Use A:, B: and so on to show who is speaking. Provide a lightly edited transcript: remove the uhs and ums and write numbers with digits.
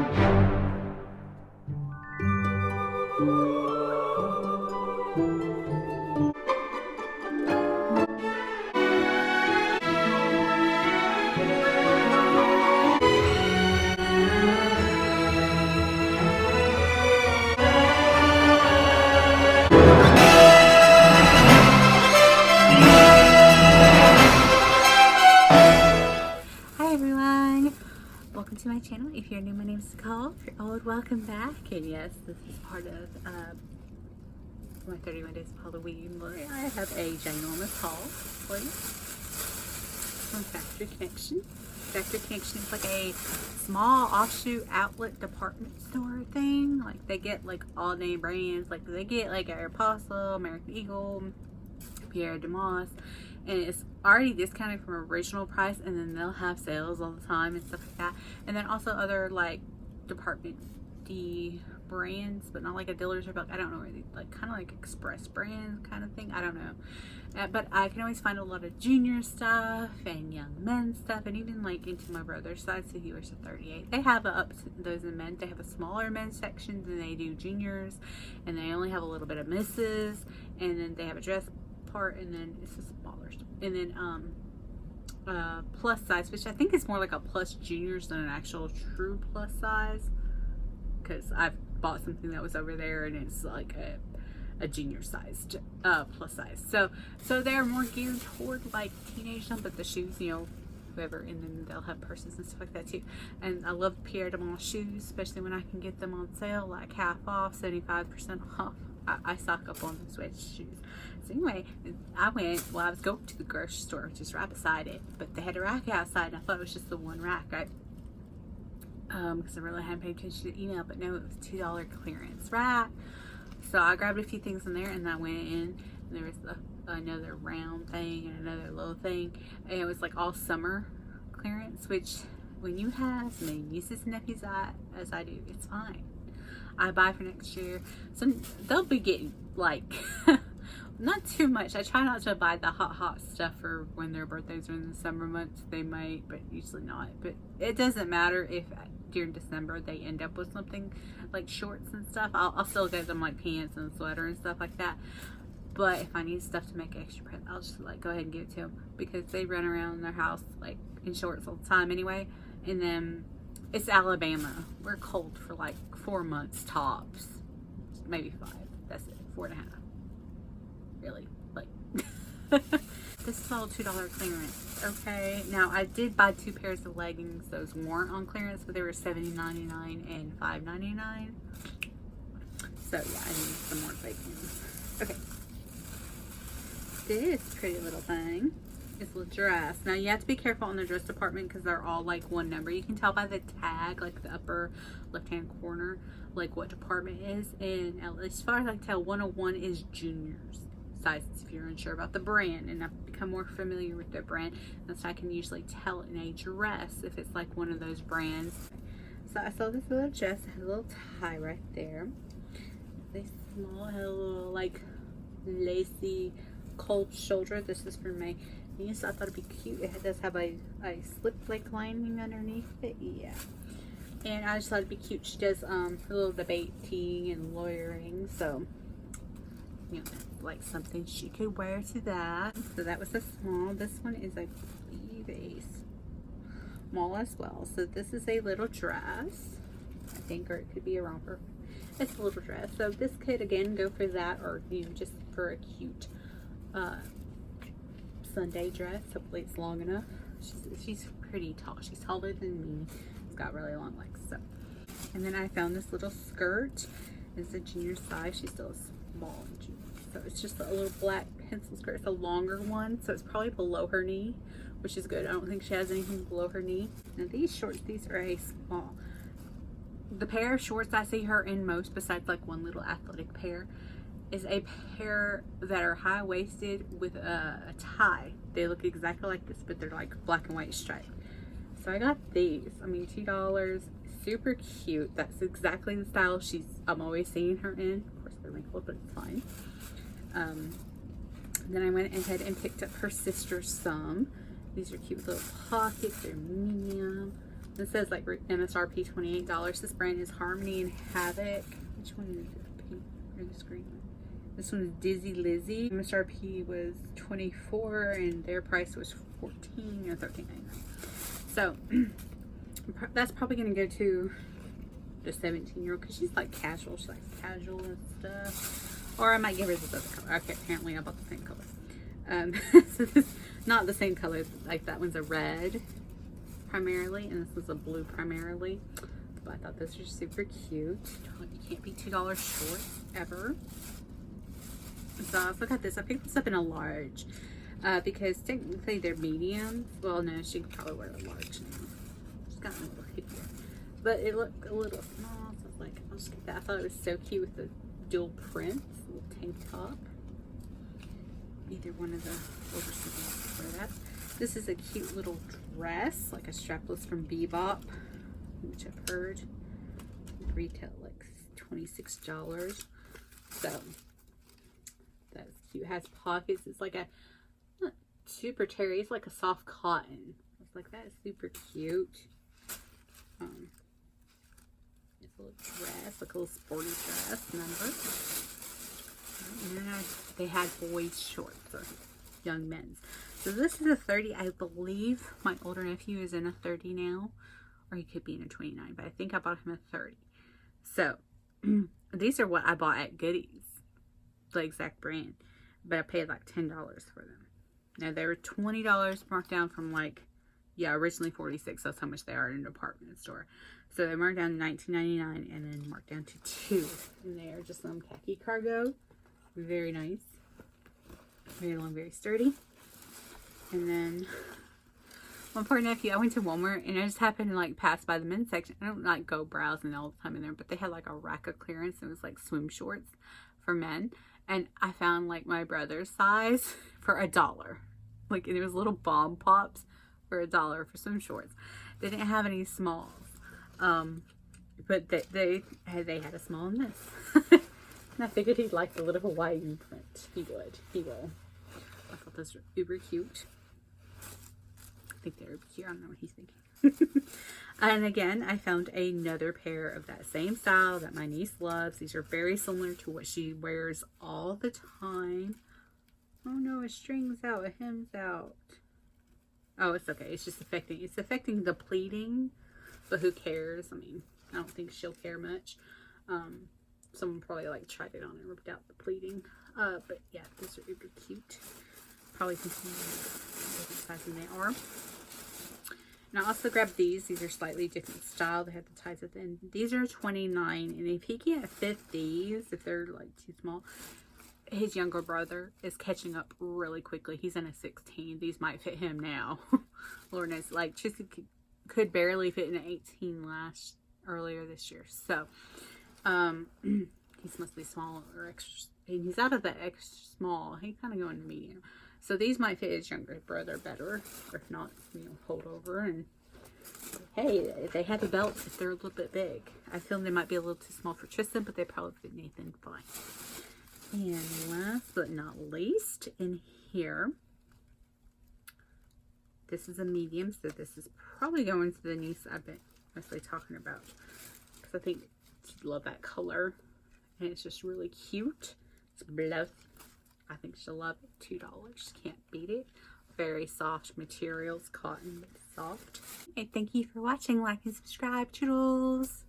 A: Hi everyone, welcome to my channel. If you're new, my name is Nicole. If you're old, welcome back. And yes, this is part of my 31 Days of Halloween where I have a ginormous haul for you from Factory Connection. Factory Connection is like a small offshoot outlet department store thing. Like they get like all name brands, like they get like Aeropostale, American Eagle, Pierre de Moss, and it's already discounted from original price, and then they'll have sales all the time and stuff like that. And then also other like department D brands, but not like a Dillard's or I don't know, really, like kind of like express brand kind of thing. I don't know, but I can always find a lot of junior stuff and young men's stuff, and even like into my brother's side, so he wears a 38. They have up to those in men. They have a smaller men's section than they do juniors, and they only have a little bit of misses, and then they have a dress part, and then it's a smaller, and then plus size, which I think is more like a plus juniors than an actual true plus size, because I've bought something that was over there and it's like a junior sized plus size, so they're more geared toward like teenage stuff, but the shoes, you know, whoever, and then they'll have purses and stuff like that too. And I love Pierre de Moss shoes, especially when I can get them on sale, like half off, 75% off. I stock up on the sweat shoes. So anyway, I was going to the grocery store, which is right beside it, but they had a rack outside, and I thought it was just the one rack, right? Because I really hadn't paid attention to the email, but no, it was $2 clearance rack. So I grabbed a few things in there, and I went in, and there was another round thing and another little thing, and it was like all summer clearance, which when you have as many nieces and nephews as I do, it's fine. I buy for next year, so they'll be getting like not too much. I try not to buy the hot stuff for when their birthdays are in the summer months. They might, but usually not. But it doesn't matter if during December they end up with something like shorts and stuff. I'll still get them like pants and sweater and stuff like that. But if I need stuff to make extra print, I'll just like go ahead and give it to them, because they run around in their house like in shorts all the time anyway. And then it's Alabama. We're cold for like 4 months tops, maybe 5. That's it, 4.5. Really, like this is all $2 clearance. Okay, now I did buy 2 pairs of leggings. Those weren't on clearance, but they were $7.99 and $5.99. So yeah, I need some more leggings. Okay, this pretty little thing is a dress. Now you have to be careful in the dress department because they're all like one number. You can tell by the tag, like the upper left hand corner, like what department it is. And as far as I can tell, 101 is juniors sizes if you're unsure about the brand, and I've become more familiar with the brand, that's how I can usually tell in a dress if it's like one of those brands. So I saw this little dress. It has a little tie right there. It's small, has a little like lacy cold shoulder. This is for my niece. I thought it'd be cute. It does have a slip like lining underneath it. Yeah, and I just thought it'd be cute. She does a little debating and lawyering, so you know, like something she could wear to that. So that was a small. This one is, I believe, a small as well. So this is a little dress, I think, or it could be a romper. It's a little dress. So this could again go for that, or you know, just for a cute Sunday dress. Hopefully it's long enough. She's pretty tall. She's taller than me. It's got really long legs. So, and then I found this little skirt. It's a junior size. She's still small in junior. So it's just a little black pencil skirt. It's a longer one, so it's probably below her knee, which is good. I don't think she has anything below her knee. Now these shorts, these are a small. The pair of shorts I see her in most, besides like one little athletic pair, is a pair that are high-waisted with a tie. They look exactly like this, but they're like black and white striped. So I got these. I mean, $2, super cute. That's exactly the style I'm always seeing her in. Of course, they're wrinkled, but it's fine. Then I went ahead and picked up her sister some. These are cute little pockets. They're medium. This says like MSRP $28. This brand is Harmony and Havoc. Which one is it? Pink or the green one? This one is Dizzy Lizzy. MSRP was $24 and their price was $14 or $13.99. So that's probably gonna go to the 17-year-old because she's like casual. She's like casual and stuff. Or I might give her this other color. Okay, apparently I bought the same color. So this is not the same color. Like that one's a red primarily, and this is a blue primarily. But I thought those were super cute. You can't be $2 short ever. So let's look at this. I picked this up in a large because technically they're mediums. Well, no, she could probably wear a large now. She's got a little hippier, but it looked a little small. So I was like, I'll just get that. I thought it was so cute with the dual prints, little tank top. Either one of the oversized wear that. This is a cute little dress, like a strapless from Bebop, which I've heard retail like $26. So that's cute. It has pockets. It's like a not super terry. It's like a soft cotton. It's like that is super cute. It's a little dress, like a little sporty dress. Remember? And then they had boys shorts or young men's. So this is a 30. I believe my older nephew is in a 30 now, or he could be in a 29, but I think I bought him a 30. So these are what I bought at Goodies, the exact brand, but I paid like $10 for them. Now they were $20 marked down from like, yeah, originally $46. That's how much they are in a department store. So they marked down to $19.99 and then marked down to $2. And they are just some khaki cargo. Very nice. Very long, very sturdy. And then one poor nephew, I went to Walmart and I just happened to like pass by the men's section. I don't like go browsing all the time in there, but they had like a rack of clearance. And it was like swim shorts for men. And I found like my brother's size for $1. Like, and it was little bomb pops for $1 for swim shorts. They didn't have any smalls. But they had a small in this. And I figured he'd like the little Hawaiian print. He would. He will. I thought those were uber cute. I think they're cute. I don't know what he's thinking. And again, I found another pair of that same style that my niece loves. These are very similar to what she wears all the time. Oh no, a string's out, a hem's out. Oh, it's okay. It's just affecting the pleating, but who cares? I mean, I don't think she'll care much. Someone probably like tried it on and ripped out the pleating. But yeah, these are uber cute. Probably continue different size than they are. And I also grabbed these. These are slightly different style. They have the ties at the end. These are $29. And if he can't fit these, if they're like too small, his younger brother is catching up really quickly. He's in a 16. These might fit him now. Lord knows. Like, Tristan could barely fit in an 18 earlier this year. So, he's must be small or extra. And he's out of the extra small. He's kind of going to medium. So these might fit his younger brother better. Or if not, hold over. And hey, they have a belt if they're a little bit big. I feel they might be a little too small for Tristan, but they probably fit Nathan fine. And last but not least, in here, this is a medium. So this is probably going to the niece I've been mostly talking about. Because I think she'd love that color. And it's just really cute. It's blush. I think she'll love it. $2. Can't beat it. Very soft materials. Cotton, but soft. Okay, thank you for watching. Like and subscribe. Toodles.